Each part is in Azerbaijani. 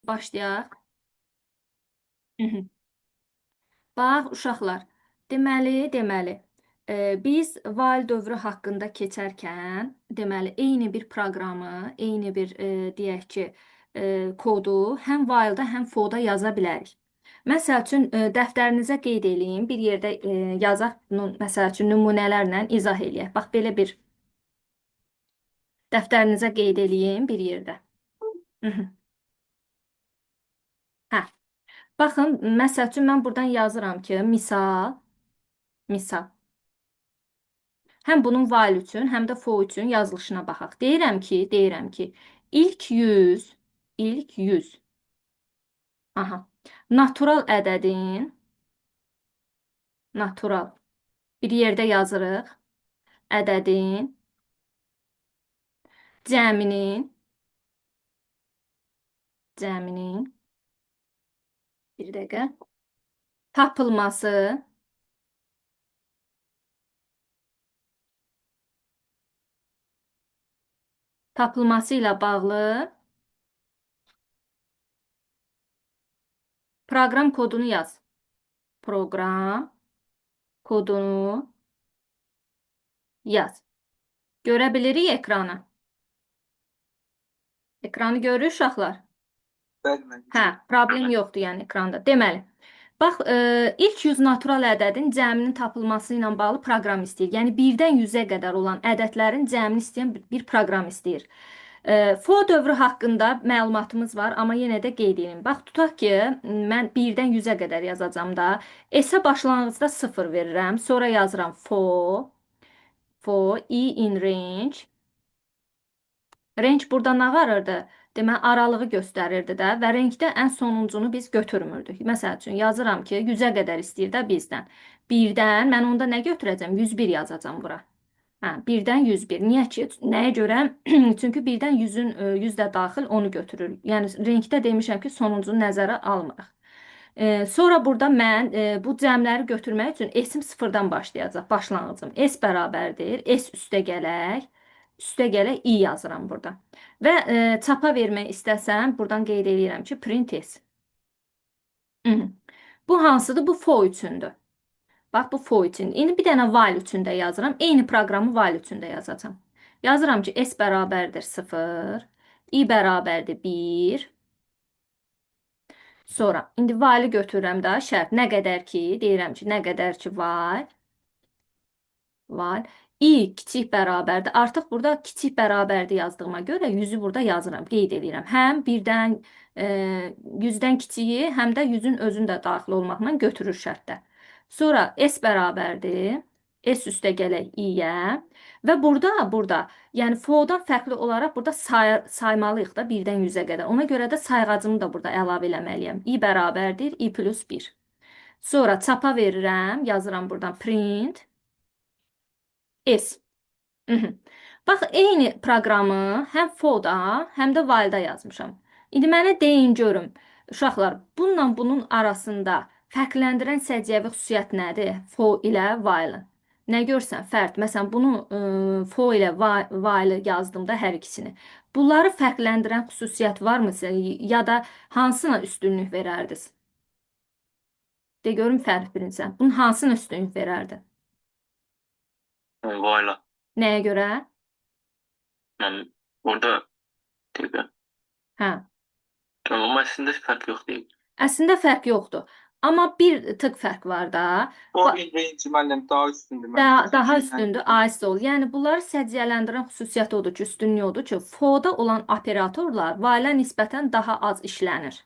Başlayaq. Mhm. Bax, uşaqlar, biz val dövrü haqqında keçərkən, eyni bir proqramı, eyni bir, deyək ki, kodu həm while-da, həm for-da yaza bilərik. Məsəl üçün, dəftərinizə qeyd eləyin, bir yerdə yazaq, məsəl üçün, nümunələrlə izah eləyək. Bax, belə bir dəftərinizə qeyd eləyin bir yerdə. Mhm. Hə, baxın, məsəl üçün, mən buradan yazıram ki, misal. Həm bunun while üçün, həm də for üçün yazılışına baxaq. Deyirəm ki, ilk 100, aha, natural ədədin, natural, bir yerdə yazırıq, ədədin, cəminin, cəminin, bir dəqiqə, tapılması, tapılması ilə bağlı proqram kodunu yaz. Proqram kodunu yaz. Görə bilirik ekranı. Ekranı görür uşaqlar. Bəli, Hə, problem yoxdur yəni ekranda. Deməli, bax, ilk 100 natural ədədin cəminin tapılması ilə bağlı proqram istəyir. Yəni 1-dən 100-ə qədər olan ədədlərin cəmini istəyən bir proqram istəyir. For dövrü haqqında məlumatımız var, amma yenə də qeyd edeyim. Bax, tutaq ki, mən 1-dən 100-ə qədər yazacağam da. S-ə başlanğıcda 0 verirəm, sonra yazıram for i in range. Range burada nə varırdı? Deməli, aralığı göstərirdi də və rengdə ən sonuncunu biz götürmürdük. Məsəl üçün, yazıram ki, 100-ə qədər istəyir də bizdən. 1-dən mən onda nə götürəcəm? 101 yazacam bura. Hə, 1-dən 101. Niyə ki? Nəyə görə? Çünki 1-dən 100-ün 100 də daxil onu götürür. Yəni, rengdə demişəm ki, sonuncunu nəzərə almırıq. Sonra burada mən bu cəmləri götürmək üçün S-im 0-dan başlayacaq, başlanğıcım. S bərabərdir, S üstə gələk i yazıram burada. Və çapa vermək istəsəm, buradan qeyd edirəm ki, print S. Bu hansıdır? Bu for üçündür. Bax, bu for üçün. İndi bir dənə while üçün də yazıram. Eyni proqramı while üçün də yazacağam. Yazıram ki, S bərabərdir 0, i bərabərdir 1. Sonra, indi while-ı götürürəm də şərt. Nə qədər ki, deyirəm ki, nə qədər ki while, i kiçik bərabərdir. Artıq burada kiçik bərabərdir yazdığıma görə 100-ü burada yazıram, qeyd edirəm. Həm 100-dən kiçiyi, həm də 100-ün özünü də daxil olmaqla götürür şərtdə. Sonra S bərabərdir. S üstə gələk i-yə və burada, yəni for-dan fərqli olaraq burada saymalıyıq da 1-dən 100-ə qədər. Ona görə də sayğacımı da burada əlavə eləməliyəm. I bərabərdir, i plus 1. Sonra çapa verirəm, yazıram buradan print S. Bax, eyni proqramı həm for-da, həm də while-da yazmışam. İndi mənə deyin görüm, uşaqlar, bununla bunun arasında fərqləndirən səciyyəvi xüsusiyyət nədir? For ilə while-ı. Nə görsən fərq? Məsələn, bunu for ilə while yazdım da hər ikisini. Bunları fərqləndirən xüsusiyyət varmı ya da hansına üstünlük verərdiniz? De görüm fərq birinizə. Bunun hansına üstünlük verərdi? Vayla. Nəyə görə? Yəni orada deyirəm. Hə. Amma əslində fərq yox deyil. Əslində fərq yoxdur. Amma bir tık fərq var da. O range məndən daha üstündür. Daha üstündür, ISO. Yəni bunları səciyyələndirən xüsusiyyət odur ki, üstünlüyü odur ki, for-da olan operatorlar while-ə nisbətən daha az işlənir.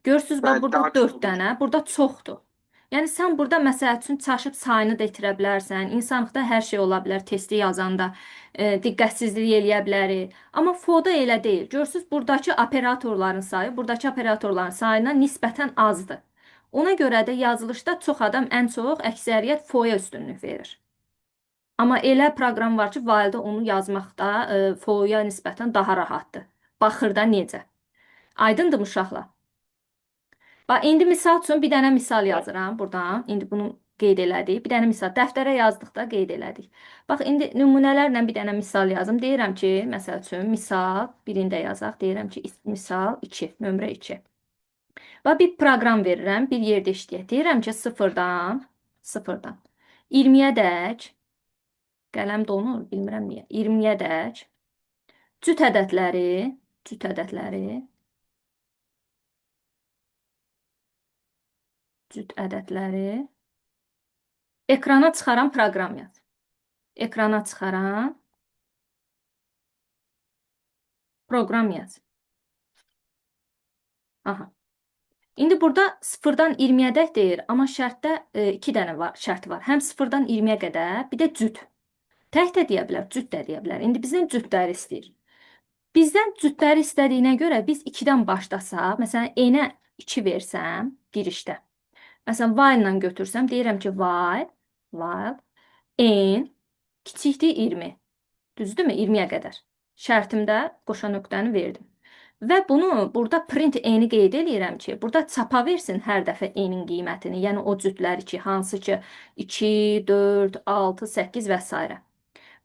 Görürsüz, bax, burada 4 dənə, burada çoxdur. Yəni sən burada məsəl üçün çaşıb sayını da itirə bilərsən. İnsanlıqda hər şey ola bilər, testi yazanda diqqətsizlik eləyə bilərik. Amma for-da elə deyil. Görürsüz, buradakı operatorların sayı, buradakı operatorların sayına nisbətən azdır. Ona görə də yazılışda çox adam ən çox əksəriyyət for-ya üstünlük verir. Amma elə proqram var ki, while-da onu yazmaqda for-ya nisbətən daha rahatdır. Baxır da necə. Aydındır uşaqlar? Bax, indi misal üçün bir dənə misal yazıram buradan. İndi bunu qeyd elədik. Bir dənə misal. Dəftərə yazdıqda qeyd elədik. Bax, indi nümunələrlə bir dənə misal yazım. Deyirəm ki, məsəl üçün, misal birində yazaq. Deyirəm ki, misal 2, nömrə 2. Və bir proqram verirəm, bir yerdə işləyək. Deyirəm ki, sıfırdan 20-yədək, qələm donur, bilmirəm niyə, 20-yədək cüt ədədləri, cüt ədədləri, cüt ədədləri ekrana çıxaran proqram yaz. Ekrana çıxaran proqram yaz. Aha. İndi burada 0-dan 20-yədək deyir, amma şərtdə iki dənə var, şərti var. Həm 0-dan 20-yə qədər, bir də cüt. Tək də deyə bilər, cüt də deyə bilər. İndi bizdən cütləri istəyir. Bizdən cütləri istədiyinə görə biz 2-dən başlasaq, məsələn, n-ə 2 versəm girişdə. Məsələn, while ilə götürsəm, deyirəm ki, while n kiçikdir 20. Düzdürmü? 20-yə qədər. Şərtimdə qoşa nöqtəni verdim. Və bunu burada print n-i qeyd eləyirəm ki, burada çapa versin hər dəfə n-in qiymətini. Yəni o cütləri ki, hansı ki 2, 4, 6, 8 və s.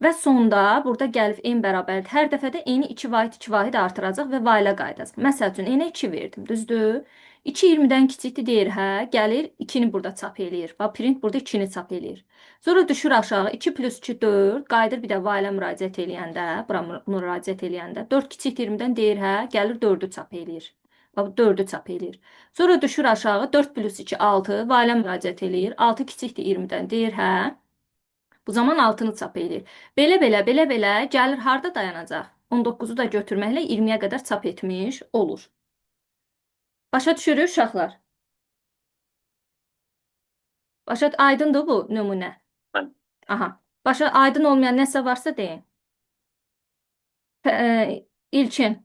Və sonda burada gəlib n bərabərdir. Hər dəfə də n-i 2 vahid artıracaq və while-ə qayıdacaq. Məsəl üçün n-ə 2 verdim, düzdür? 2 20-dən kiçikdir deyir, hə, gəlir 2-ni burada çap eləyir. Bax, print burada 2-ni çap eləyir. Sonra düşür aşağı, 2 plus 2 4, qayıdır bir də while-ə müraciət eləyəndə, bura müraciət eləyəndə 4 kiçikdir 20-dən deyir, hə, gəlir 4-ü çap eləyir. Bax, 4-ü çap eləyir. Sonra düşür aşağı, 4 plus 2 6, while-ə müraciət eləyir. 6 kiçikdir 20-dən deyir, hə. Bu zaman altını çap eləyir. Belə gəlir harda dayanacaq? 19-u da götürməklə 20-yə qədər çap etmiş olur. Başa düşürük uşaqlar? Aydındır bu nümunə? Bəli. Aha. Başa aydın olmayan nəsə varsa deyin. İlkin.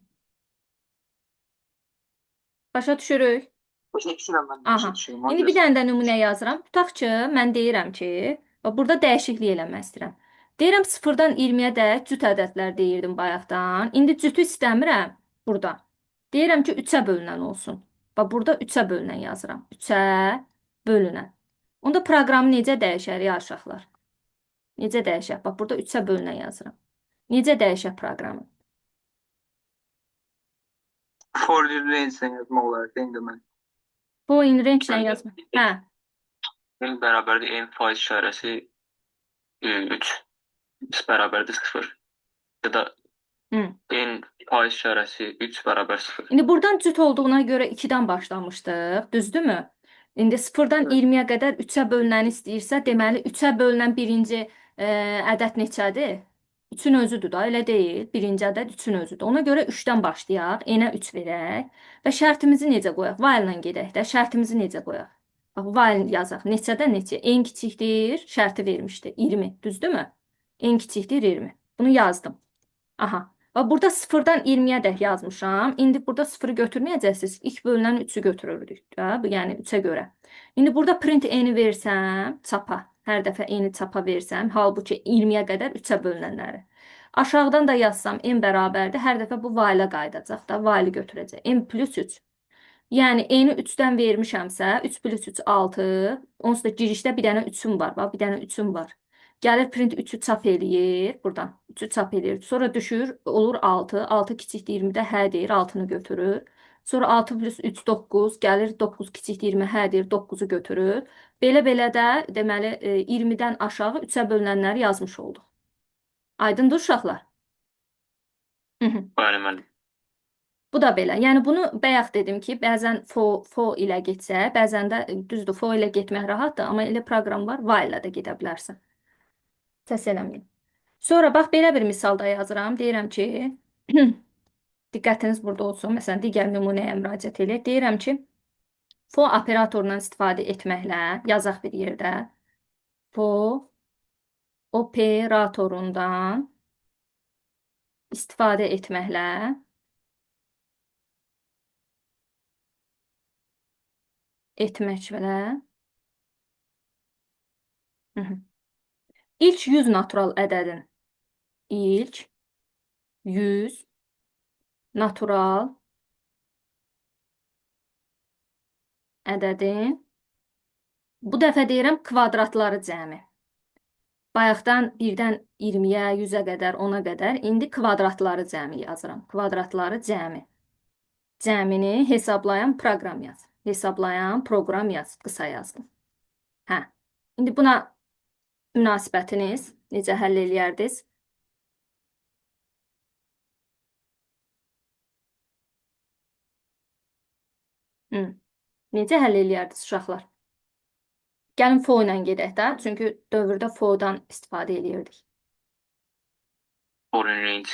Başa düşürük? Başa düşürəm mən. Aha. Başa düşürəm. İndi bir dənə də nümunə yazıram. Tutaq ki, mən deyirəm ki, burada dəyişiklik eləmək istəyirəm. Deyirəm 0-dan 20-yə də cüt ədədlər deyirdim bayaqdan. İndi cütü istəmirəm burada. Deyirəm ki, 3-ə bölünən olsun. Bax, burada 3-ə bölünən yazıram. 3-ə bölünən. Onda proqramı necə dəyişər ya uşaqlar? Necə dəyişər? Bax, burada 3-ə bölünən yazıram. Necə dəyişər proqramı? For range-lə yazmaq olar, deyim də mən. Bu in range-lə yazma. Hə. N bərabərdir n faiz işarəsi 3 bərabərdir 0. Ya da Hı. n faiz işarəsi 3 bərabər 0. İndi buradan cüt olduğuna görə 2-dən başlamışdıq, düzdürmü? İndi 0-dan Evet. 20-yə qədər 3-ə bölünəni istəyirsə, deməli 3-ə bölünən birinci ədəd neçədir? 3-ün özüdür da, elə deyil. Birinci ədəd 3-ün özüdür. Ona görə 3-dən başlayaq, n-ə 3 verək və şərtimizi necə qoyaq? While-la gedək də, şərtimizi necə qoyaq? Bax, while yazaq. Neçədən neçə? N kiçikdir, şərti vermişdi. 20, düzdürmü? N kiçikdir 20. Bunu yazdım. Aha. Və burada 0-dan 20-yə dək yazmışam. İndi burada 0-ı götürməyəcəksiniz. İlk bölünən 3-ü götürürdük də, yəni 3-ə görə. İndi burada print n-i versəm, çapa, hər dəfə n-i çapa versəm, halbuki 20-yə qədər 3-ə bölünənləri. Aşağıdan da yazsam n bərabərdir, hər dəfə bu while-ə qayıdacaq da, while-i götürəcək. N plus 3. Yəni n-i 3-dən vermişəmsə, 3 plus 3 6, onsuz da girişdə bir dənə 3-üm var, bax, bir dənə 3-üm var. Gəlir print 3-ü çap eləyir, buradan 3-ü çap eləyir. Sonra düşür, olur 6. 6 kiçikdir 20-də hə deyir, 6-nı götürür. Sonra 6 plus 3 9, gəlir 9 kiçikdir 20 hə deyir, 9-u götürür. Belə də deməli 20-dən aşağı 3-ə bölünənləri yazmış olduq. Aydındır uşaqlar? Bəli, müəllim. Bu da belə. Yəni bunu bayaq dedim ki, bəzən for ilə getsə, bəzən də düzdür, for ilə getmək rahatdır, amma elə proqram var, while ilə də gedə bilərsən. Səs eləməyin. Sonra bax belə bir misalda yazıram. Deyirəm ki, diqqətiniz burada olsun. Məsələn, digər nümunəyə müraciət edək. Deyirəm ki, for operatorundan istifadə etməklə yazaq bir yerdə. For operatorundan istifadə etməklə ilk 100 natural ədədin ilk 100 natural ədədin bu dəfə deyirəm kvadratları cəmi. Bayaqdan 1-dən 20-yə, 100-ə qədər, 10-a qədər indi kvadratları cəmi yazıram. Kvadratları cəmi. Cəmini hesablayan proqram yaz. Hesablayan proqram yaz. Qısa yazdım. Hə. İndi buna münasibətiniz necə həll eləyərdiniz? Hı. Necə həll eləyərdiniz uşaqlar? Gəlin fo ilə gedək də, çünki dövrdə fodan istifadə eləyirdik. Foreign range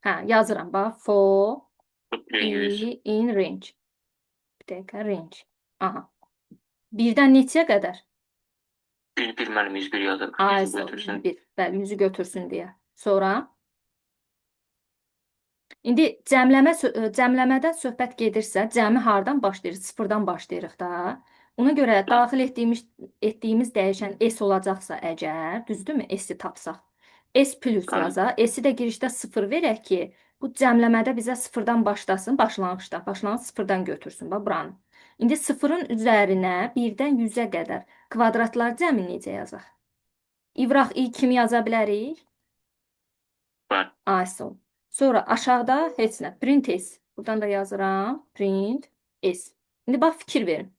Hə, yazıram bax. For 100. in range. Bir dəqiqə range. Aha. Birdən neçəyə qədər? Bir mənim 101 yazır. 100'ü Aysa götürsün. bir. Bəli, 100-ü götürsün deyə. Sonra İndi cəmləmədən söhbət gedirsə, cəmi hardan başlayırıq? Sıfırdan başlayırıq da. Ona görə daxil etdiyimiz dəyişən S olacaqsa əgər, düzdürmü? S-i tapsaq. S plus Bəli. yaza. S-i də girişdə 0 verək ki, bu cəmləmədə bizə sıfırdan başlasın, başlanğıcda. Başlanğıc sıfırdan götürsün, bax buranı. İndi sıfırın üzərinə 1-dən 100-ə qədər kvadratlar cəmi necə yazaq? İvraq i kimi yaza bilərik? Bəli. ISO. Sonra aşağıda heç nə. Print S. Buradan da yazıram. Print S. İndi bax fikir verin.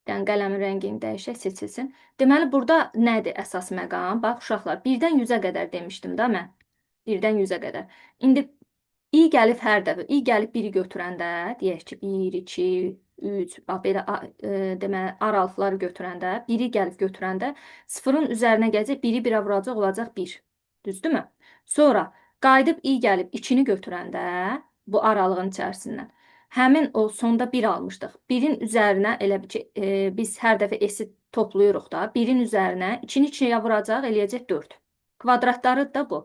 Yəni qələmin rəngini dəyişək, seçilsin. Deməli burada nədir əsas məqam? Bax uşaqlar, 1-dən 100-ə qədər demişdim də mən. 1-dən 100-ə qədər. İndi i gəlib hər dəfə. I gəlib 1-i götürəndə, deyək ki, 1, 2, 3, bax belə deməli aralıqları götürəndə, 1-i gəlib götürəndə 0-ın üzərinə gələcək, 1-i 1-ə vuracaq, olacaq 1. Düzdürmü? Sonra qayıdıb i gəlib 2-ni götürəndə bu aralığın içərisindən həmin o sonda 1 almışdıq. 1-in üzərinə elə bir ki, biz hər dəfə s-i toplayırıq da. 1-in üzərinə 2-ni 2-yə vuracaq, eləyəcək 4. Kvadratları da bu.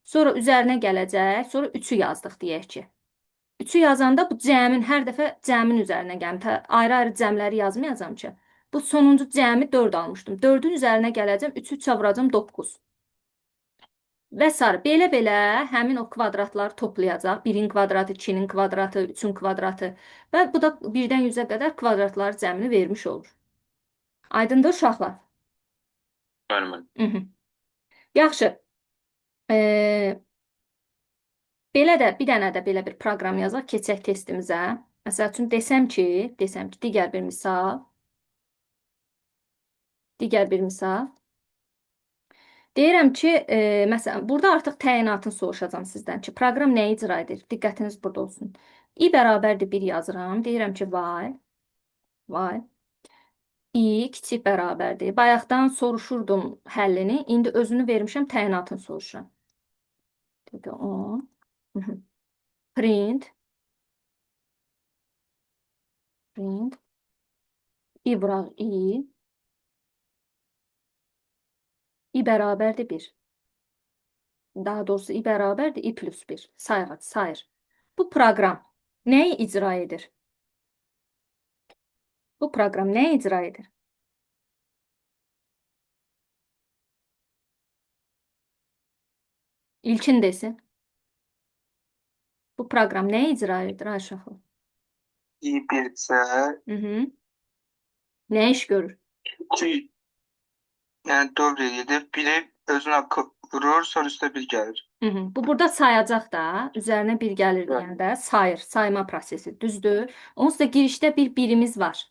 Sonra üzərinə gələcək, sonra 3-ü yazdıq deyək ki. 3-ü yazanda bu cəmin hər dəfə cəmin üzərinə gəlim. Ayrı-ayrı cəmləri yazmayacağam ki. Bu sonuncu cəmi 4 almışdım. 4-ün üzərinə gələcəm, 3-ü 3-ə vuracam 9. Və sarı. Belə-belə həmin o kvadratları toplayacaq. 1-in kvadratı, 2-nin kvadratı, 3-ün kvadratı və bu da 1-dən 100-ə qədər kvadratları cəmini vermiş olur. Aydındır uşaqlar? Bəli. Yaxşı. Belə də bir dənə də belə bir proqram yazaq, keçək testimizə. Məsəl üçün desəm ki, digər bir misal. Digər bir misal. Deyirəm ki, məsələn, burada artıq təyinatını soruşacağam sizdən ki, proqram nəyi icra edir? Diqqətiniz burada olsun. I bərabərdir 1 yazıram. Deyirəm ki, while i kiçik bərabərdir. Bayaqdan soruşurdum həllini. İndi özünü vermişəm, təyinatını soruşuram. Dedi 10. Print i vuraq i bərabərdir 1. Daha doğrusu i bərabərdir i plus 1. Sayır. Bu proqram nəyi icra edir? Bu proqram nəyi icra edir? İlkin desin. Bu proqram nəyi icra edir Ayşəxan? İyi birsə, Nə iş görür? 2 yəni 4 edir. Biri özünə vurur, sonra üstə 1 gəlir. Bu burada sayacaq da, üzərinə 1 gəlir deyəndə sayır, sayma prosesi, düzdür? Onsuz da girişdə bir birimiz var.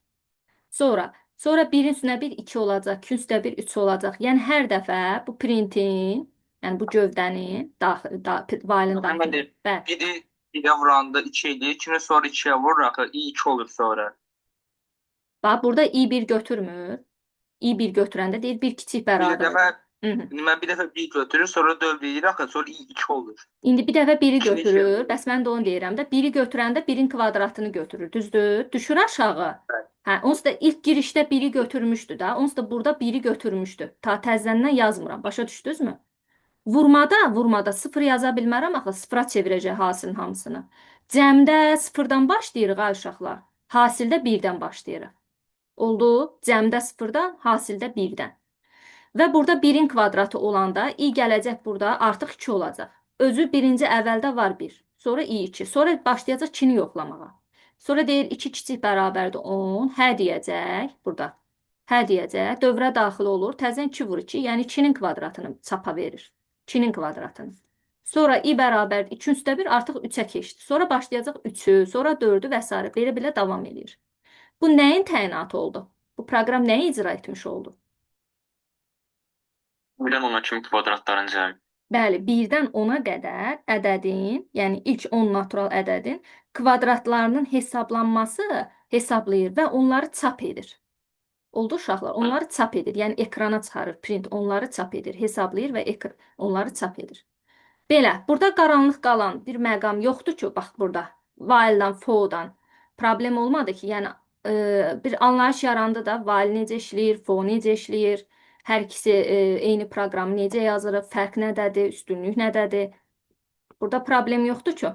Sonra 1-in üstünə 1, 2 olacaq, 2-in üstünə 1, 3 olacaq. Yəni hər dəfə bu printin, yəni bu gövdənin while-ın daxili. Bəli. Biri 1-ə vuranda 2 edir, 2-ni sonra 2-yə vurur, axı 2 olur sonra. Bax, burada i1 götürmür. i1 götürəndə deyir, bir kiçik bərabərdir. Mən bir dəfə 1 götürür, sonra 4 edir, axı sonra 2 olur. İndi bir dəfə 1-i götürür. Bəs mən də onu deyirəm də. 1-i götürəndə 1-in kvadratını götürür. Düzdür? Düşür aşağı. Hə, onsuz da ilk girişdə 1-i götürmüşdü də. Onsuz da burada 1-i götürmüşdü. Ta təzədən yazmıram. Başa düşdünüzmü? Vurmada 0 yaza bilmərəm axı. 0-a çevirəcək hasilin hamısını. Cəmdə 0-dan başlayırıq ha uşaqlar. Hasildə 1-dən başlayırıq. Oldu? Cəmdə 0-dan, hasildə 1-dən. Və burada 1-in kvadratı olanda i gələcək burada artıq 2 olacaq. Özü birinci əvvəldə var 1. Sonra i2. Sonra başlayacaq 2-ni yoxlamağa. Sonra deyir 2 kiçik bərabərdir 10. Hə deyəcək burada. Hə deyəcək. Dövrə daxil olur. Təzən 2 vur 2. Yəni 2-nin kvadratını çapa verir. 2-nin kvadratını. Sonra i bərabərdir 2 üstə 1 artıq 3-ə keçdi. Sonra başlayacaq 3-ü, sonra 4-ü və s. Belə-belə davam edir. Bu nəyin təyinatı oldu? Bu proqram nəyi icra etmiş oldu? Birdən ona kimi kvadratların cəmi. Bəli, 1-dən 10-a qədər ədədin, yəni ilk 10 natural ədədin kvadratlarının hesablanması hesablayır və onları çap edir. Oldu uşaqlar, onları çap edir. Yəni ekrana çıxarır, print onları çap edir, hesablayır və onları çap edir. Belə, burada qaranlıq qalan bir məqam yoxdur ki, bax burada while-dan, for-dan problem olmadı ki, yəni bir anlayış yarandı da while necə işləyir, for necə işləyir, hər ikisi eyni proqramı necə yazırıq, fərq nədədir, üstünlük nədədir? Burada problem yoxdur ki.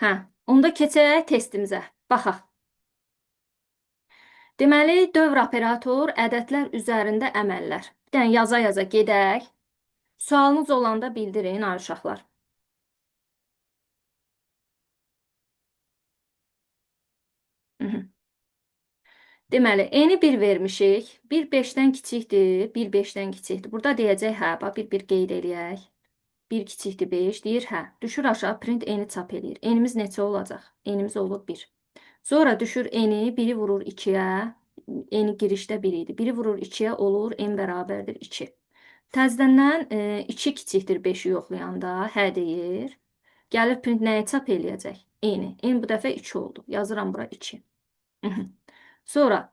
Hə, onda keçək testimizə. Baxaq. Deməli, dövr operator ədədlər üzərində əməllər. Bir dənə yaza-yaza gedək. Sualınız olanda bildirin, ay uşaqlar. Deməli, eni 1 vermişik. 1 5-dən kiçikdir, 1 5-dən kiçikdir. Burada deyəcək, hə, bax, bir qeyd eləyək. 1 kiçikdir 5, deyir, hə. Düşür aşağı, print eni çap eləyir. Enimiz neçə olacaq? Enimiz olur 1. Sonra düşür eni, 1-i vurur 2-yə. Eni girişdə 1 idi. 1-i vurur 2-yə olur, en bərabərdir 2. Təzədən 2 kiçikdir 5-i yoxlayanda, hə deyir. Gəlir print nəyə çap eləyəcək? Eni. En bu dəfə 2 oldu. Yazıram bura 2. Sonra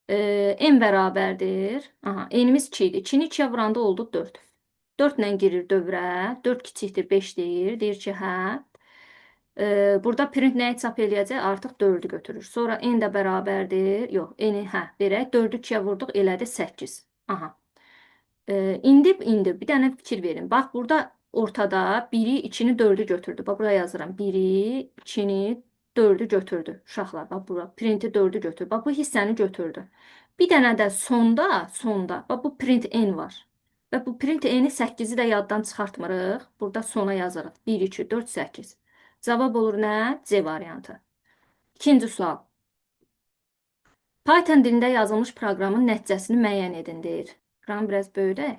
n bərabərdir. Aha, enimiz 2 idi. 2-ni 2-yə vuranda oldu 4. 4 ilə girir dövrə. 4 kiçikdir 5 deyir. Deyir ki, hə. Burada print nəyi çap eləyəcək? Artıq 4-ü götürür. Sonra n də bərabərdir. Yox, n-i hə, verək. 4-ü 2-yə vurduq, elədi 8. Aha. İndi bir dənə fikir verin. Bax, burada ortada 1-i, 2-ni, 4-ü götürdü. Bax, buraya yazıram. 1-i, 2-ni, 4-ü götürdü. Uşaqlar, bax, bura printi 4-ü götürdü. Bax, bu hissəni götürdü. Bir dənə də sonda, bax, bu print n var. Və bu print n-i 8-i də yaddan çıxartmırıq. Burada sona yazırıq. 1, 2, 4, 8. Cavab olur nə? C variantı. İkinci sual. Python dilində yazılmış proqramın nəticəsini müəyyən edin, deyir. Proqramı biraz böyüdək.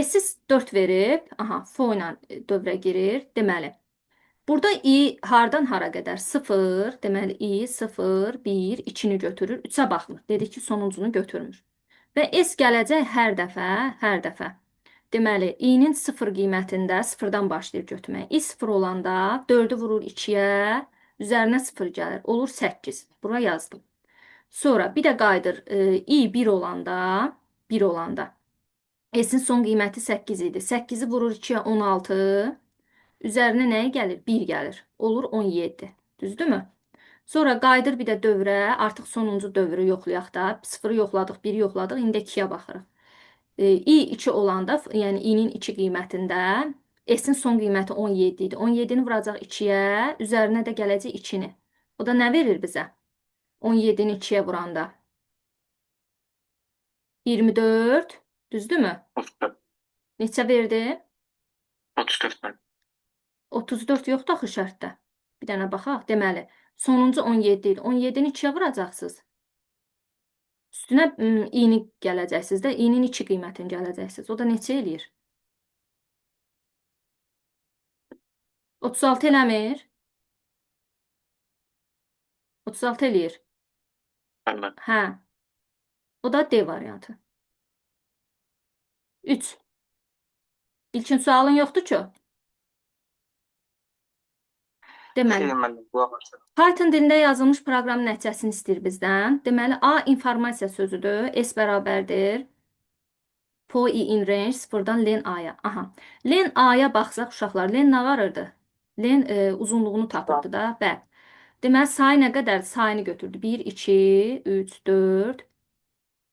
S 4 verib, aha, for ilə dövrə girir. Deməli, burada i hardan hara qədər? 0, deməli i 0, 1, 2-ni götürür, 3-ə baxmır. Dedik ki, sonuncunu götürmür. Və s gələcək hər dəfə. Deməli, i-nin 0 qiymətində 0-dan başlayır götürmək. i 0 olanda 4-ü vurur 2-yə, üzərinə 0 gəlir, olur 8. Bura yazdım. Sonra bir də qayıdır i 1 olanda s-in son qiyməti 8 idi. 8-i vurur 2-yə 16, üzərinə nəyə gəlir? 1 gəlir. Olur 17. Düzdürmü? Sonra qayıdır bir də dövrə, artıq sonuncu dövrü yoxlayaq da. 0-ı yoxladıq, 1-i yoxladıq, indi 2-yə baxırıq. i 2 olanda, yəni i-nin 2 qiymətində s-in son qiyməti 17 idi. 17-ni vuracaq 2-yə, üzərinə də gələcək 2-ni. O da nə verir bizə? 17-ni 2-yə vuranda. 24, düzdürmü? 34. Neçə verdi? 34. 34 yoxdur axı şərtdə. Bir dənə baxaq. Deməli, sonuncu 17 idi. 17-ni 2-yə vuracaqsınız. Üstünə i-ni gələcəksiniz də, i-nin 2 qiymətini gələcəksiniz. O da neçə eləyir? 36 eləmir? 36 eləyir. Bəli. Hə. O da D variantı. 3. İlkin sualın yoxdur ki? Deməli, Xeyr, müəllim, qulaq asıram. Python dilində yazılmış proqram nəticəsini istəyir bizdən. Deməli, A informasiya sözüdür. S bərabərdir. For i in range 0-dan len a-ya. Aha. Len a-ya baxsaq uşaqlar, len nə varırdı? Len uzunluğunu tapırdı da. Bəli. Deməli, sayı nə qədər? Sayını götürdü. 1, 2, 3, 4,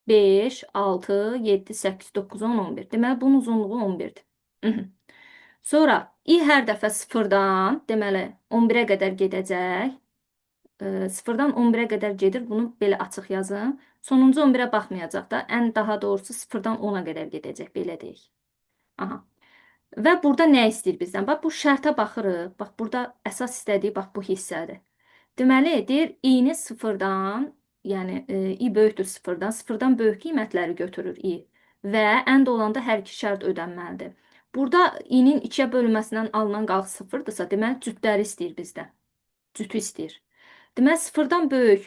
5, 6, 7, 8, 9, 10, 11. Deməli, bunun uzunluğu 11-dir. Sonra i hər dəfə 0-dan, deməli, 11-ə qədər gedəcək. 0-dan 11-ə qədər gedir. Bunu belə açıq yazın. Sonuncu 11-ə baxmayacaq da. Ən daha doğrusu 0-dan 10-a qədər gedəcək. Belə deyək. Aha. Və burada nə istəyir bizdən? Bax, bu şərtə baxırıq. Bax, burada əsas istədiyi, bax, bu hissədir. Deməli, deyir, i-ni 0-dan, yəni i böyükdür 0-dan, 0-dan böyük qiymətləri götürür i. və ənd olanda hər iki şərt ödənməlidir. Burada i-nin 2-yə bölünməsindən alınan qalıq sıfırdırsa, deməli cütləri istəyir bizdən. Cütü istəyir. Deməli sıfırdan böyük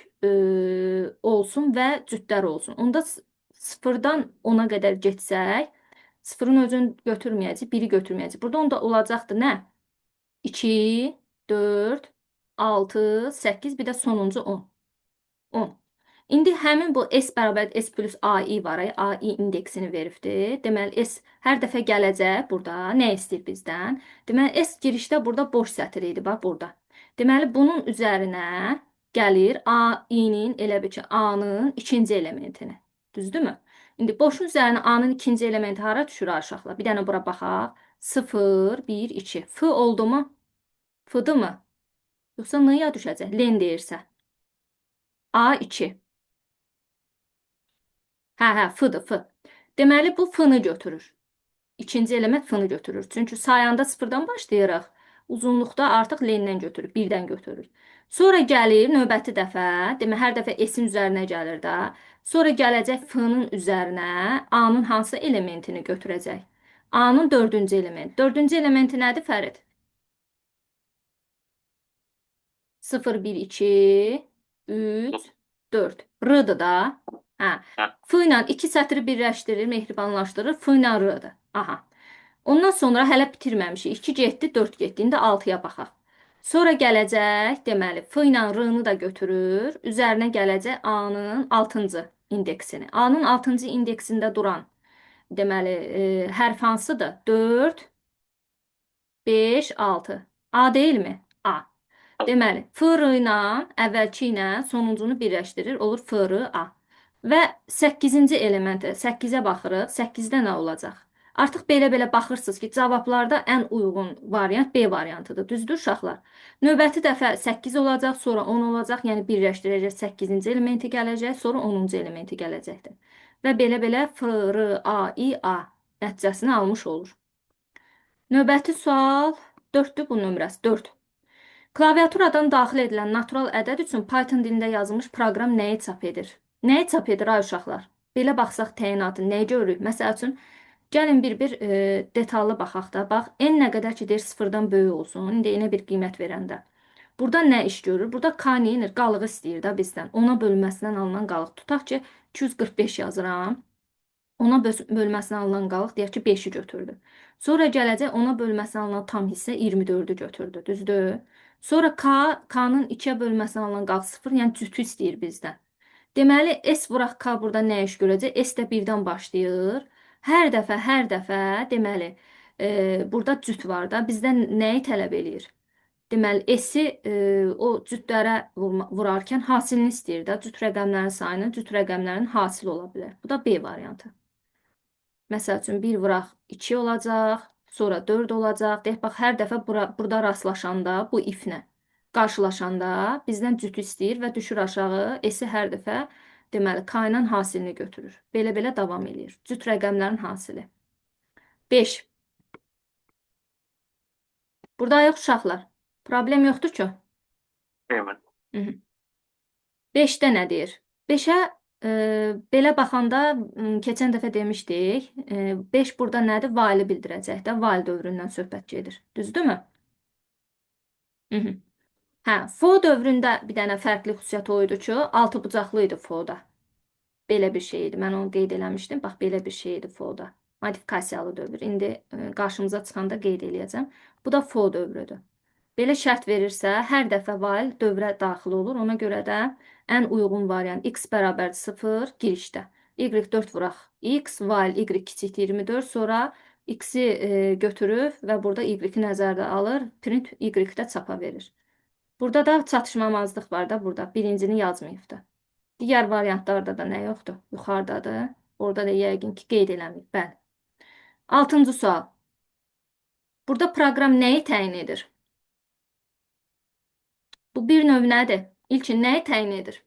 olsun və cütlər olsun. Onda sıfırdan 10-a qədər getsək, sıfırın özünü götürməyəcək, 1-i götürməyəcək. Burada onda olacaqdır nə? 2, 4, 6, 8, bir də sonuncu 10. 10. İndi həmin bu S bərabər S plus AI var. AI indeksini veribdir. Deməli S hər dəfə gələcək burada. Nə istəyir bizdən? Deməli S girişdə burada boş sətr idi bax burada. Deməli bunun üzərinə gəlir AI-nin elə bil ki A-nın ikinci elementini. Düzdürmü? İndi boşun üzərinə A-nın ikinci elementi hara düşür uşaqlar? Bir dənə bura baxaq. 0, 1, 2. F oldu mu? F-dır mı? Yoxsa n-ya düşəcək? Len deyirsə. A2. Hə, f-dır, f. Deməli, bu f-nı götürür. İkinci element f-nı götürür. Çünki sayanda sıfırdan başlayırıq. Uzunluqda artıq len-dən götürür, birdən götürür. Sonra gəlir növbəti dəfə, demək, hər dəfə s-in üzərinə gəlir də. Sonra gələcək f-nın üzərinə a-nın hansı elementini götürəcək? A-nın dördüncü elementi. Dördüncü elementi nədir, Fərid? 0, 1, 2, 3, 4. R-dır da. Hə. Hə. F ilə 2 sətri birləşdirir, mehribanlaşdırır. F ilə R-dır. Aha. Ondan sonra hələ bitirməmişik. 2 getdi, 4 getdi. İndi 6-ya baxaq. Sonra gələcək, deməli, F ilə R-nı da götürür. Üzərinə gələcək A-nın 6-cı indeksini. A-nın 6-cı indeksində duran, deməli, hərf hansıdır? 4, 5, 6. A deyilmi? A. Deməli, FR ilə əvvəlki ilə sonuncunu birləşdirir, olur FRA. Və 8-ci elementə, 8-ə baxırıq. 8-də nə olacaq? Artıq belə-belə baxırsınız ki, cavablarda ən uyğun variant B variantıdır. Düzdür, uşaqlar? Növbəti dəfə 8 olacaq, sonra 10 olacaq. Yəni birləşdirəcək 8-ci elementi gələcək, sonra 10-cu elementi gələcəkdir. Və belə-belə FRAİA nəticəsini almış olur. Növbəti sual 4-dür, bu nömrəsi 4. Klaviaturadan daxil edilən natural ədəd üçün Python dilində yazılmış proqram nəyi çap edir? Nəyi çap edir ay uşaqlar? Belə baxsaq təyinatı nəyi görürük? Məsəl üçün, gəlin bir detallı baxaq da. Bax, n nə qədər ki, deyir sıfırdan böyük olsun. İndi yenə bir qiymət verəndə. Burada nə iş görür? Burada k neyinir? Qalığı istəyir da bizdən. Ona bölünməsindən alınan qalıq. Tutaq ki, 245 yazıram. Ona bölməsindən alınan qalıq deyək ki, 5-i götürdü. Sonra gələcək ona bölməsindən alınan tam hissə 24-ü götürdü. Düzdür? Sonra k-nın 2-yə bölməsindən alınan qalıq 0, yəni cütü istəyir bizdən. Deməli, s vuraq k burada nə iş görəcək? S də 1-dən başlayır. Hər dəfə, deməli, burada cüt var da, bizdən nəyi tələb eləyir? Deməli, s-i o cütlərə vurarkən hasilini istəyir də, cüt rəqəmlərin sayını, cüt rəqəmlərin hasili ola bilər. Bu da B variantı. Məsəl üçün 1 vuraq 2 olacaq, sonra 4 olacaq. Deyək, bax, hər dəfə burada rastlaşanda, bu if-nə qarşılaşanda bizdən cütü istəyir və düşür aşağı. S-i hər dəfə, deməli, k-nın hasilini götürür. Belə-belə davam edir. Cüt rəqəmlərin hasili. 5. Burada yox, uşaqlar. Problem yoxdur ki. Eyvallah. 5-də nə deyir? 5-ə belə baxanda keçən dəfə demişdik, 5 burada nədir? Vaili bildirəcək də, vail dövründən söhbət gedir. Düzdürmü? Hə, for dövründə bir dənə fərqli xüsusiyyət o idi ki, altı bucaqlı idi for-da. Belə bir şey idi. Mən onu qeyd eləmişdim. Bax, belə bir şey idi for-da. Modifikasiyalı dövr. İndi qarşımıza çıxanda qeyd eləyəcəm. Bu da for dövrüdür. Belə şərt verirsə, hər dəfə while dövrə daxil olur. Ona görə də ən uyğun variant x bərabər 0 girişdə. Y4 vuraq. X, while y kiçikdir 24, sonra x-i götürür və burada y-i nəzərdə alır. Print y-də çapa verir. Burada da çatışmamazlıq var da burada. Birincini yazmayıb da. Digər variantlarda da nə yoxdur? Yuxarıdadır. Orada da yəqin ki, qeyd eləməyib. Bəli. 6-cı sual. Burada proqram nəyi təyin edir? Bu bir növ nədir? İlkin nəyi təyin edir?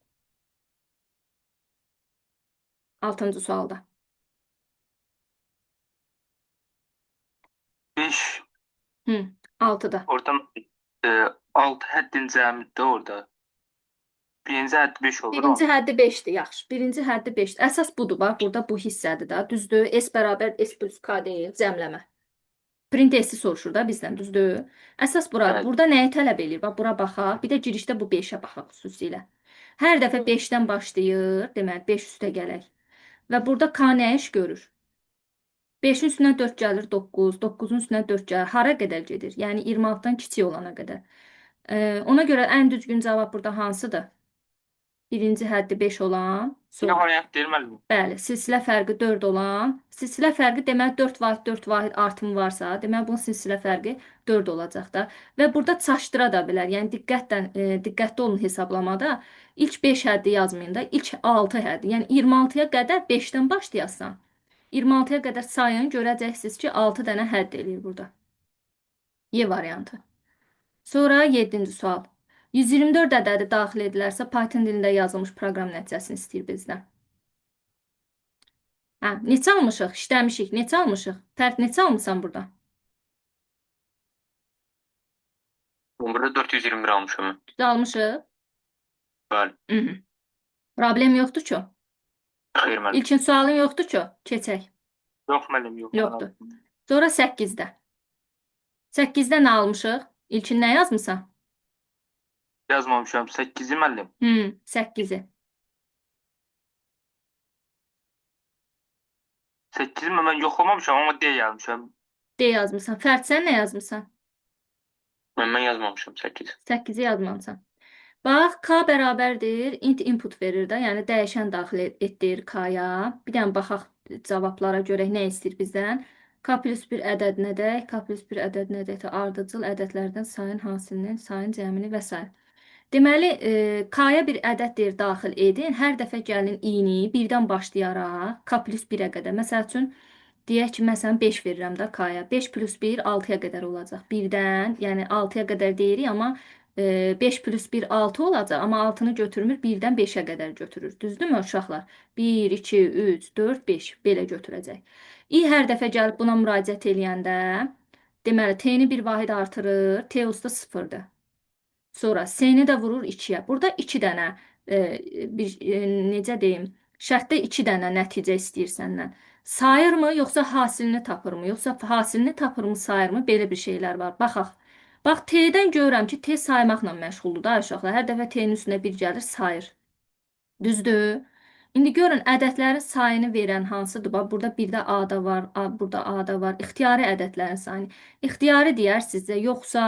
6-cı sualda. 5 6-da. oradan 6 həddin cəmidir orada. Birinci həddi 5 olur Birinci 10. həddi 5-dir, yaxşı. Birinci həddi 5-dir. Əsas budur, bax, burada bu hissədir da, düzdür? S bərabər S plus K deyil, cəmləmə. Print S-i soruşur da bizdən, düzdür? Əsas buradır. Bəli. Burada nəyi tələb eləyir? Bax, bura baxaq. Bir də girişdə bu 5-ə baxaq xüsusilə. Hər dəfə 5-dən başlayır, deməli 5 üstə gələk. Və burada K nə iş görür? 5-in üstünə 4 gəlir 9, 9-un üstünə 4 gəlir. Hara qədər gedir? Yəni 26-dan kiçik olana qədər. Ona görə ən düzgün cavab burada hansıdır? Birinci həddi 5 olan, Bir sonra. variant deyil müəllim. Bəli, silsilə fərqi 4 olan, silsilə fərqi deməli 4 vahid artımı varsa, deməli bunun silsilə fərqi 4 olacaq da. Və burada çaşdıra da bilər. Yəni diqqətli olun hesablamada. İlk 5 həddi yazmayın da, ilk 6 həddi. Yəni 26-ya qədər 5-dən başlayasan. 26-ya qədər sayın, görəcəksiniz ki, 6 dənə hədd eləyir burada. Y variantı. Sonra 7-ci sual. 124 ədədi daxil edilərsə, Python dilində yazılmış proqram nəticəsini istəyir bizdən. Hə, neçə almışıq? İşləmişik. Neçə almışıq? Fərq neçə almısan burada? Burada 421 almışam mən. Düz almışıq. Bəli. Mhm. Problem yoxdur ki. Xeyr müəllim. İlkin sualın yoxdur ki. Keçək. Yox müəllim, yox. Yoxdur. Sonra 8-də. 8-də nə almışıq? İlkin nə yazmısan? Yazmamışam. 8-i müəllim. 8-i. 8-i mən yoxlamamışam, amma D yazmışam. D yazmısan. Fərd sən nə yazmısan? Mən yazmamışam 8. 8-i yazmamısan. Bax, K bərabərdir, int input verir də, yəni dəyişən daxil etdir K-ya. Bir dənə baxaq cavablara görək nə istəyir bizdən. K plus 1 ədəd nədək? K plus 1 ədəd nədəkdir? Ardıcıl ədədlərdən sayın hasilinin, sayın cəmini və s. Deməli, K-ya bir ədəd deyir daxil edin. Hər dəfə gəlin i-ni birdən başlayaraq K plus 1-ə qədər. Məsəl üçün, deyək ki, məsələn 5 verirəm də K-ya. 5 plus 1 6-ya qədər olacaq. Birdən, yəni 6-ya qədər deyirik, amma 5 plus 1 6 olacaq, amma 6-nı götürmür, 1-dən 5-ə qədər götürür. Düzdürmü uşaqlar? 1, 2, 3, 4, 5 belə götürəcək. İ hər dəfə gəlib buna müraciət eləyəndə, deməli, t-ni bir vahid artırır, t usta 0-dır. Sonra s-ni də vurur 2-yə. Burada 2 dənə, necə deyim, şərtdə 2 dənə nəticə istəyir səndən. Sayırmı, yoxsa hasilini tapırmı, yoxsa hasilini tapırmı, sayırmı? Belə bir şeylər var. Baxaq. Bax, T-dən görürəm ki, T saymaqla məşğuldur da uşaqlar. Hər dəfə T-nin üstünə bir gəlir, sayır. Düzdür? İndi görün, ədədlərin sayını verən hansıdır? Bax, burada bir də A-da var, burada A-da var. İxtiyari ədədlərin sayını. İxtiyari deyərsizsə, yoxsa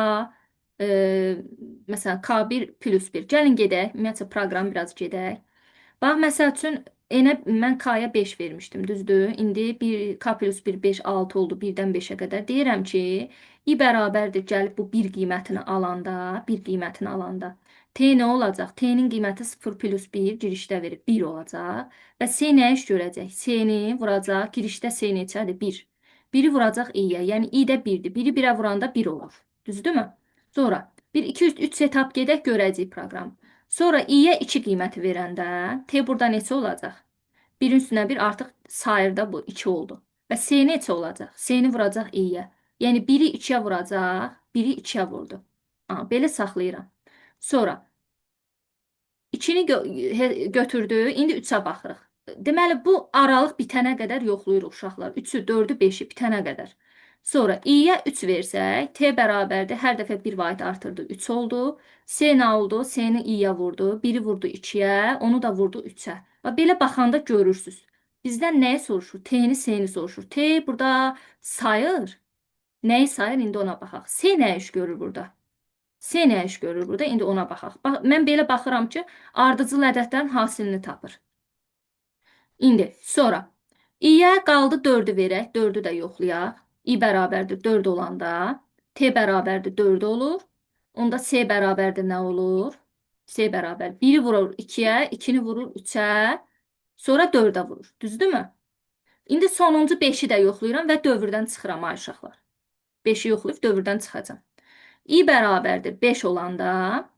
məsələn, K1 plus 1. Gəlin gedək, ümumiyyətlə proqram biraz gedək. Bax, məsəl üçün, mən K-ya 5 vermişdim, düzdür? İndi K plus 1, 5, 6 oldu, 1-dən 5-ə qədər. Deyirəm ki, i bərabərdir, gəlib bu 1 qiymətini alanda, t nə olacaq? T-nin qiyməti 0 plus 1 girişdə verib 1 olacaq. Və s nə iş görəcək? S-ni vuracaq, girişdə s neçədir? 1. 1-i vuracaq i-yə, yəni i də 1-dir. 1-i 1-ə vuranda 1 olur. Düzdürmü? Sonra 1, 2, 3 setap gedək, görəcəyik proqram. Sonra i-yə 2 qiyməti verəndə t burada neçə olacaq? 1-in üstünə 1 artıq sayırda bu 2 oldu. Və s neçə olacaq? S-ni vuracaq i-yə. Yəni 1-i 2-yə vuracaq, 1-i 2-yə vurdu. Belə saxlayıram. Sonra 2-ni götürdü, indi 3-ə baxırıq. Deməli, bu aralıq bitənə qədər yoxlayırıq uşaqlar. 3-ü, 4-ü, 5-i bitənə qədər. Sonra i-yə 3 versək, t bərabərdir. Hər dəfə 1 vahid artırdı, 3 oldu. S nə oldu? S-ni i-yə vurdu. 1-i vurdu 2-yə, onu da vurdu 3-ə. Belə baxanda görürsünüz. Bizdən nəyi soruşur? T-ni, S-ni soruşur. T burada sayır. Nəyi sayır? İndi ona baxaq. S nə iş görür burada? S nə iş görür burada? İndi ona baxaq. Mən belə baxıram ki, ardıcıl ədədlərin hasilini tapır. İndi sonra i-yə qaldı 4-ü verək, 4-ü də yoxlayaq. i bərabərdir 4 olanda t bərabərdir 4 olur. Onda s bərabərdir nə olur? S bərabər 1-i vurur 2-yə, 2-ni vurur 3-ə, sonra 4-ə vurur. Düzdürmü? İndi sonuncu 5-i də yoxlayıram və dövrdən çıxıram ay uşaqlar. 5-i yoxlayıb dövrdən çıxacam. i bərabərdir 5 olanda,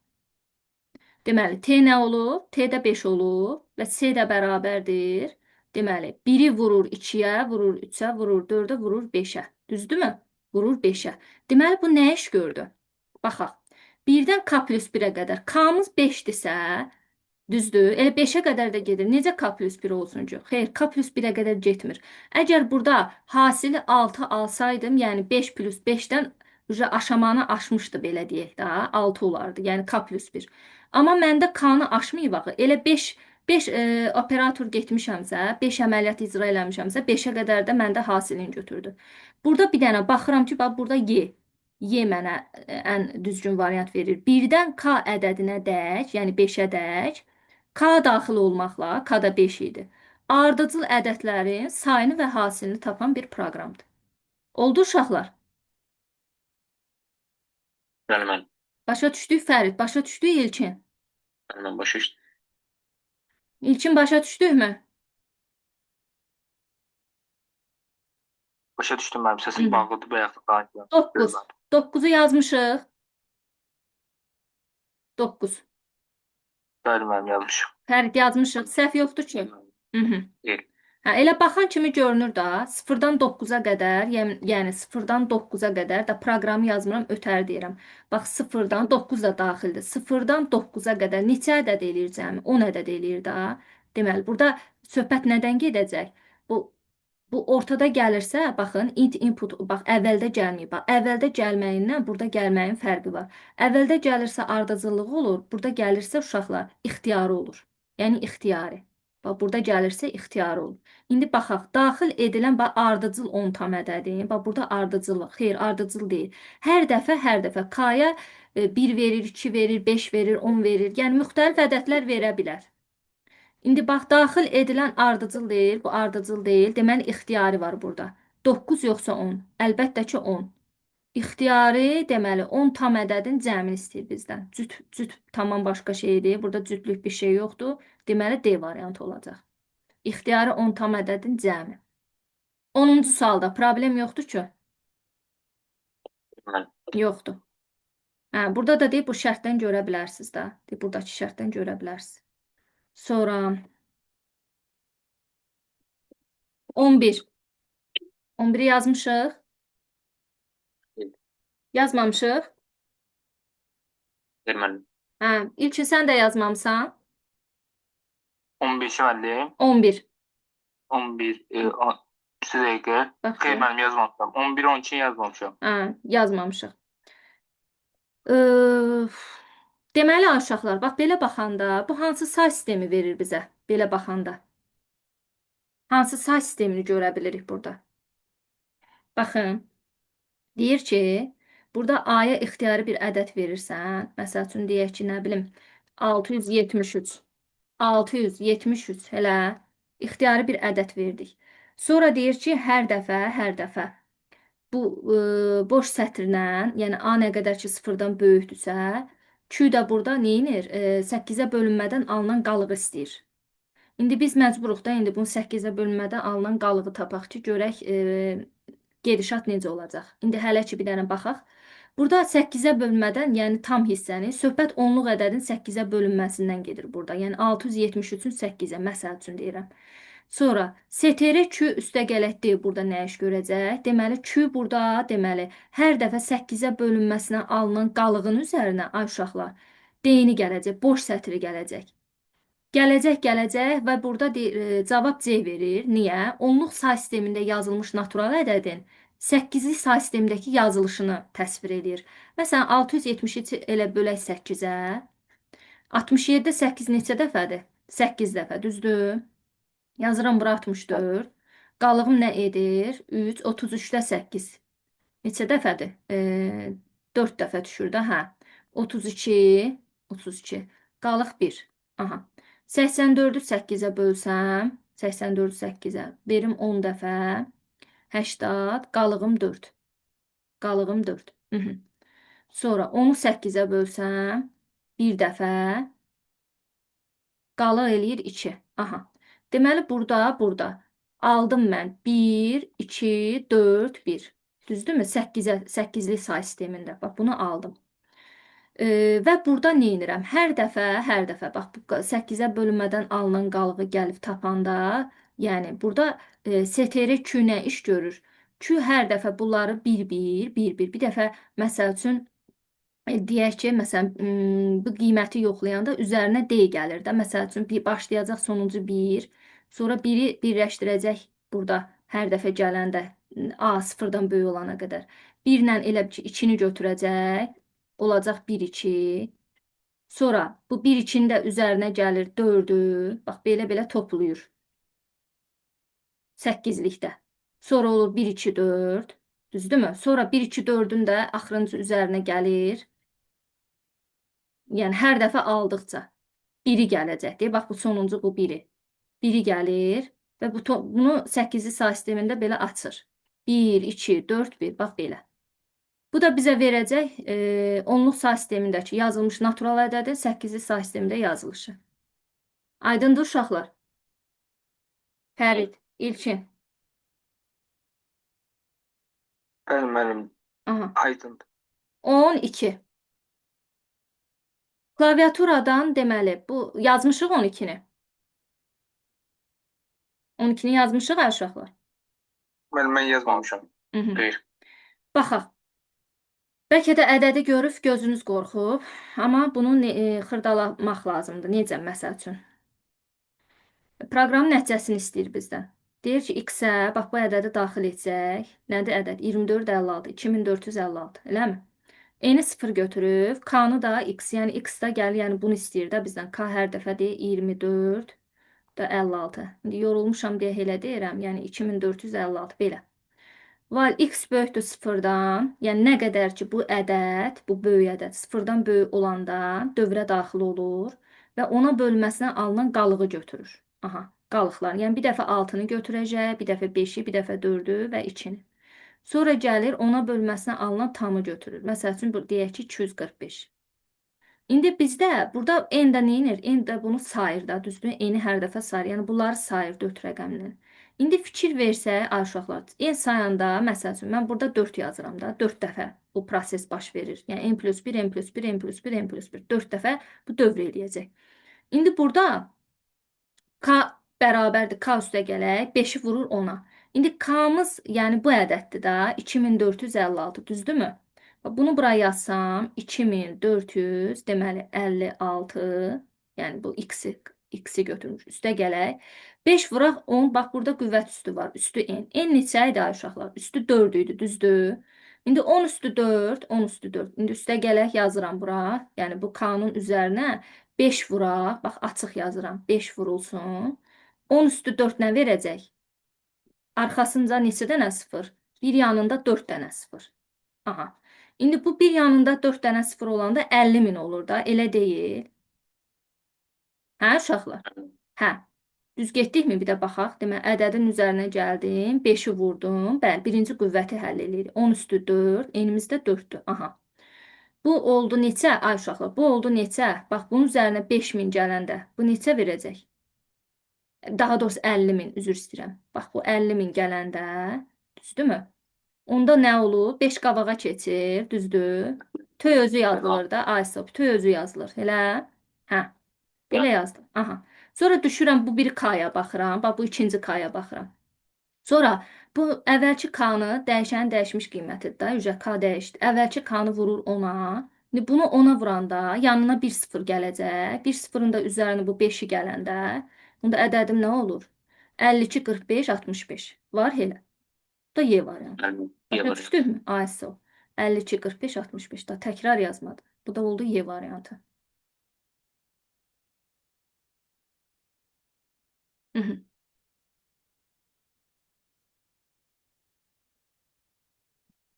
deməli, t nə olur? T də 5 olur və s də bərabərdir. Deməli, 1-i vurur 2-yə, vurur 3-ə, vurur 4-ə, vurur 5-ə. Düzdürmü? Vurur 5-ə. Deməli, bu nə iş gördü? Baxaq. 1-dən k plus 1-ə qədər k-mız 5-dirsə, Düzdür? Elə 5-ə qədər də gedir. Necə k plus 1 olsun ki? Xeyr, k plus 1-ə qədər getmir. Əgər burada hasili 6 alsaydım, yəni 5 plus 5-dən aşamanı aşmışdı belə deyək də, 6 olardı. Yəni k plus 1. Amma məndə k-nı aşmayıb axı. Elə 5 operator getmişəmsə, 5 əməliyyat icra eləmişəmsə, 5-ə qədər də məndə hasilini götürdü. Burada bir dənə baxıram ki, bax burada y. Y mənə ən düzgün variant verir. 1-dən k ədədinə dək, yəni 5-ə dək, k daxil olmaqla, k da 5 idi. Ardıcıl ədədlərin sayını və hasilini tapan bir proqramdır. Oldu uşaqlar? Bəli, müəllim. Başa düşdük Fərid, başa düşdük İlkin. Müəllim, başa düşdüm. İlkin başa düşdükmü? Başa düşdüm müəllim. Səsim Mhm. bağlıdır bayaq da. 9. 9-u yazmışıq. 9. Bəli, müəllim, yazmışıq. Fərid yazmışıq. Səhv yoxdur ki. Mhm. Deyil. Hə, elə baxan kimi görünür da, 0-dan 9-a qədər, yəni 0-dan 9-a qədər də proqramı yazmıram, ötər deyirəm. Bax 0-dan 9 da daxildir. 0-dan 9-a qədər neçə ədəd eləyir cəmi? 10 ədəd eləyir də. Deməli, burada söhbət nədən gedəcək? Bu ortada gəlirsə, baxın, int input, bax əvvəldə gəlməyib. Bax, əvvəldə gəlməyindən burada gəlməyin fərqi var. Əvvəldə gəlirsə ardıcıllıq olur, burada gəlirsə uşaqlar ixtiyari olur. Yəni ixtiyari. Bax, burada gəlirsə ixtiyari olur. İndi baxaq, daxil edilən bax ardıcıl 10 tam ədədi. Bax, burada ardıcıllıq. Xeyr, ardıcıl deyil. Hər dəfə k-ya 1 verir, 2 verir, 5 verir, 10 verir. Yəni müxtəlif ədədlər verə bilər. İndi bax, daxil edilən ardıcıl deyil, bu ardıcıl deyil. Deməli, ixtiyari var burada. 9 yoxsa 10? Əlbəttə ki, 10. İxtiyari, deməli, 10 tam ədədin cəmini istəyir bizdən. Cüt tamam başqa şeydir. Burada cütlük bir şey yoxdur. Deməli, D variantı olacaq. İxtiyari 10 tam ədədin cəmi. 10-cu sualda problem yoxdur ki? Müəllim. Yoxdur. Hə, burada da deyib, bu şərtdən görə bilərsiniz də. Deyib, buradakı şərtdən görə bilərsiniz. Sonra 11. 11-i yazmışıq. Yazmamışıq. Deyil, müəllim. Hə, İlkin sən də yazmamısan. 15 müəllim. 11. 11, 2 dəqiqə. Bax, Xeyr, müəllim, yazmamışam. 11, 12 yazmamışam. hə, yazmamışıq. Deməli, uşaqlar, bax, belə baxanda, bu hansı say sistemi verir bizə? Belə baxanda. Hansı say sistemini görə bilirik burada? Baxın, deyir ki, burada A-ya ixtiyari bir ədəd verirsən. Məsəl üçün, deyək ki, nə bilim, 673. 673, elə ixtiyari bir ədəd verdik. Sonra deyir ki, hər dəfə bu boş sətirlə, yəni A nə qədər ki, 0-dan böyükdürsə, Q də burada neyinir? 8-ə bölünmədən alınan qalığı istəyir. İndi biz məcburuq da indi bunu 8-ə bölünmədən alınan qalığı tapaq ki, görək gedişat necə olacaq. İndi hələ ki bir dənə baxaq. Burada 8-ə bölünmədən, yəni tam hissəni, söhbət onluq ədədin 8-ə bölünməsindən gedir burada. Yəni 673-ün 8-ə, məsəl üçün deyirəm. Sonra STR Q üstəgələk burada nə iş görəcək? Deməli, Q burada, deməli, hər dəfə 8-ə bölünməsinə alınan qalığın üzərinə, ay uşaqlar, D-ni gələcək, boş sətri gələcək. Gələcək və burada cavab C verir. Niyə? Onluq say sistemində yazılmış natural ədədin 8-li say sistemindəki yazılışını təsvir edir. Məsələn, 673 elə bölək 8-ə. 67 8 neçə dəfədir? 8 dəfə, düzdür? Yazıram bura 64. Qalığım nə edir? 3, 33-də 8. Neçə dəfədir? 4 dəfə düşür də, hə. 32. Qalıq 1. Aha. 84-ü 8-ə bölsəm, 84-ü 8-ə, verim 10 dəfə, 80, qalığım 4. Qalığım 4. Sonra 10-u 8-ə bölsəm, 1 dəfə, qalıq eləyir 2. Aha. Deməli, burada aldım mən 1, 2, 4, 1. Düzdürmü? 8-li say sistemində. Bax, bunu aldım. Və burada nə edirəm? Hər dəfə, bax, bu 8-ə bölünmədən alınan qalığı gəlib tapanda, yəni burada STR Q nə iş görür? Q hər dəfə bunları bir dəfə, məsəl üçün, Deyək ki, məsələn, bu qiyməti yoxlayanda üzərinə D gəlir də. Məsəl üçün bir başlayacaq sonuncu 1, sonra 1-i birləşdirəcək burada hər dəfə gələndə A sıfırdan böyük olana qədər. 1 ilə elə ki 2-ni götürəcək, olacaq 1 2. Sonra bu 1 2-nin də üzərinə gəlir 4-ü. Bax belə toplayır 8-likdə. Sonra olur 1 2 4. Düzdürmü? Sonra 1 2 4-ün də axırıncı üzərinə gəlir. Yəni hər dəfə aldıqca biri gələcəkdir. Bax bu sonuncu bu biri. Biri gəlir və bunu 8-li say sistemində belə açır. 1, 2, 4, 1. Bax belə. Bu da bizə verəcək onluq say sistemindəki yazılmış natural ədədin 8-li say sistemində yazılışı. Aydındır uşaqlar? Fərid, İlkin. Bəli, müəllim. Aha. Aydındır. 12. Klaviaturadan deməli bu yazmışıq 12-ni. 12-ni yazmışıq ha uşaqlar. Müəllim, mən yazmamışam. Xeyr. Baxaq. Bəlkə də ədədi görüb gözünüz qorxub, amma bunu xırdalamaq lazımdır. Necə, məsəl üçün? Proqramın nəticəsini istəyir bizdən. Deyir ki, x-ə, bax bu ədədi daxil etsək. Nədir ədəd? 2456, 2456, eləmi? Eni 0 götürüb, k-nı da x, yəni x da gəlir, yəni bunu istəyir də bizdən. K hər dəfə deyir 24 da 56. İndi yorulmuşam deyə elə deyirəm, yəni 2456, belə. Val x böyükdür 0-dan, yəni nə qədər ki bu ədəd, bu böyük ədəd 0-dan böyük olanda dövrə daxil olur və ona bölməsinə alınan qalığı götürür. Aha, qalıqlar. Yəni bir dəfə 6-nı götürəcək, bir dəfə 5-i, bir dəfə 4-ü və 2-ni. Sonra gəlir ona bölməsinə alınan tamı götürür. Məsəl üçün deyək ki 245. İndi bizdə burada n də neyinir? N də bunu sayır da, düzdür? N-i hər dəfə sayır. Yəni bunları sayır 4 rəqəmlə. İndi fikir versək, ay uşaqlar, n sayanda, məsəl üçün, mən burada 4 yazıram da, 4 dəfə bu proses baş verir. Yəni n plus 1, n plus 1, n plus 1, n plus 1, 4 dəfə bu dövr eləyəcək. İndi burada k bərabərdir, k üstə gələk, 5-i vurur 10-a. İndi k-mız, yəni bu ədəddir da, 2456, düzdürmü? Bunu buraya yazsam 2400 deməli 56, yəni bu x-i götürmüş. Üstə gələk. 5 vuraq 10, bax burada qüvvət üstü var. Üstü n. N neçə idi ay uşaqlar? Üstü 4 idi, düzdür? İndi 10 üstü 4, 10 üstü 4. İndi üstə gələk yazıram bura. Yəni bu k-nın üzərinə 5 vuraq. Bax açıq yazıram. 5 vurulsun. 10 üstü 4 nə verəcək? Arxasınca neçə dənə 0? Bir yanında 4 dənə 0. Aha. İndi bu bir yanında 4 dənə 0 olanda 50.000 olur da, elə deyil. Hə, uşaqlar? Hə. Düz getdikmi? Bir də baxaq. Demək, ədədin üzərinə gəldim, 5-i vurdum. Bəli, birinci qüvvəti həll edirik. 10 üstü 4, enimiz də 4-dür. Aha. Bu oldu neçə? Ay uşaqlar, bu oldu neçə? Bax, bunun üzərinə 5.000 gələndə bu neçə verəcək? Daha doğrusu 50.000, üzr istəyirəm. Bax, bu 50.000 gələndə, düzdürmü? Onda nə olur? 5 qabağa keçir, düzdür? Töy özü yazılır da, ISOP, töy özü yazılır. Elə? Hə. Belə yazdım. Aha. Sonra düşürəm bu bir k-ya baxıram. Bax bu ikinci k-ya baxıram. Sonra bu əvvəlki k-nı dəyişənin dəyişmiş qiymətidir da, üzə k dəyişdi. Əvvəlki k-nı vurur 10-a. İndi bunu 10-a vuranda yanına 1 0 gələcək. 1 0-ın da üzərinə bu 5-i gələndə, bunda ədədim nə olur? 52 45 65. Var elə. Bu da Y variantı. Başa düşdünmü? ISO 52 45 65 da təkrar yazmadım. Bu da oldu Y variantı.